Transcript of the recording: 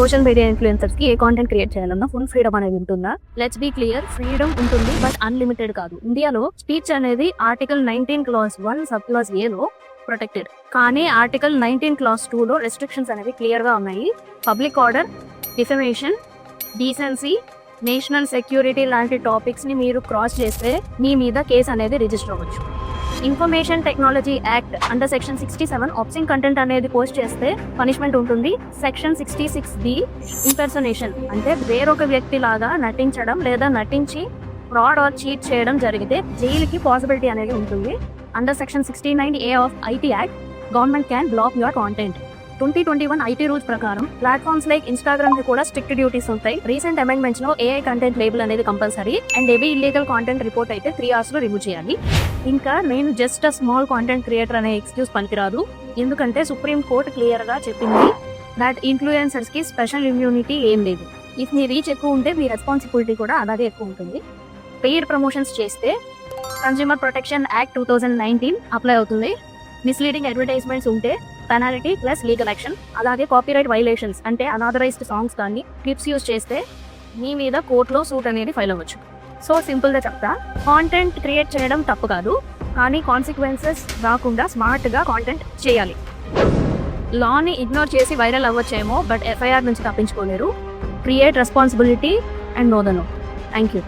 Social media influencers కి ఏ content create చేయాలన్నా full freedom అనేది ఉంటుందా? లెట్స్ బీ క్లియర్, ఫ్రీడమ్ ఉంటుంది బట్ అన్లిమిటెడ్ కాదు. ఇండియాలో స్పీచ్ అనేది ఆర్టికల్ 19 క్లాస్ 1 సబ్ క్లాస్ ఏ లో ప్రొటెక్టెడ్, కానీ ఆర్టికల్ 19 క్లాస్ 2 లో రెస్ట్రిక్షన్స్ అనేవి క్లియర్ గా ఉన్నాయి. Public order, defamation, decency, national security లాంటి టాపిక్స్ ని మీరు క్రాస్ చేస్తే మీ మీద కేసు అనేది రిజిస్టర్ అవ్వచ్చు. Information technology act under section 67 absent content అనేది పోస్ట్ చేస్తే పనిష్మెంట్ ఉంటుంది. సెక్షన్ 66D ఇంపర్సనేషన్ అంటే వేరొక వ్యక్తి లాగా నటించడం లేదా నటించి ఫ్రాడ్ ఆర్ చీట్ చేయడం జరిగితే జైలుకి పాసిబిలిటీ అనేది ఉంటుంది. Under section 69A of IT act government can block your content. 2021 IT rules ప్రకారం ప్లాట్ఫామ్స్ లైక్ ఇన్స్టాగ్రామ్ కి కూడా స్ట్రిక్ట్ డ్యూటీస్ ఉంటాయి. రీసెంట్ అమెండ్మెంట్స్ లో ఏఐ కంటెంట్ లేబుల్ అనేది కంపల్సరీ అండ్ ఏవి ఇల్లీగల్ కాంటెంట్ రిపోర్ట్ అయితే 3 hours లో రిమూవ్ చేయాలి. ఇంకా నేను just a small content creator అనే ఎక్స్క్యూజ్ పనికిరాదు, ఎందుకంటే సుప్రీం కోర్ట్ క్లియర్ గా చెప్పింది దట్ ఇన్ఫ్లుయెన్సర్స్ కి స్పెషల్ ఇమ్యూనిటీ ఏం లేదు. ఇఫ్ మీ రీచ్ ఎక్కువ ఉంటే మీ రెస్పాన్సిబిలిటీ కూడా అలాగే ఎక్కువ ఉంటుంది. పెయిడ్ ప్రమోషన్స్ చేస్తే కన్స్యూమర్ ప్రొటెక్షన్ యాక్ట్ 2019 అప్లై అవుతుంది. మిస్లీడింగ్ అడ్వర్టైజ్మెంట్స్ ఉంటే పెనాల్టీ ప్లస్ లీగల్ యాక్షన్. అలాగే కాపీరైట్ వైలేషన్స్ అంటే అనాథరైజ్డ్ సాంగ్స్ కానీ క్లిప్స్ యూజ్ చేస్తే మీ మీద కోర్టులో సూట్ అనేది ఫైల్ అవ్వచ్చు. సో సింపుల్గా చెప్తా, కాంటెంట్ క్రియేట్ చేయడం తప్పు కాదు, కానీ కాన్సిక్వెన్సెస్ రాకుండా స్మార్ట్గా కాంటెంట్ చేయాలి. లాని ఇగ్నోర్ చేసి వైరల్ అవ్వచ్చేమో, బట్ FIR నుంచి తప్పించుకోలేరు. Create responsibility and know the no. Thank you.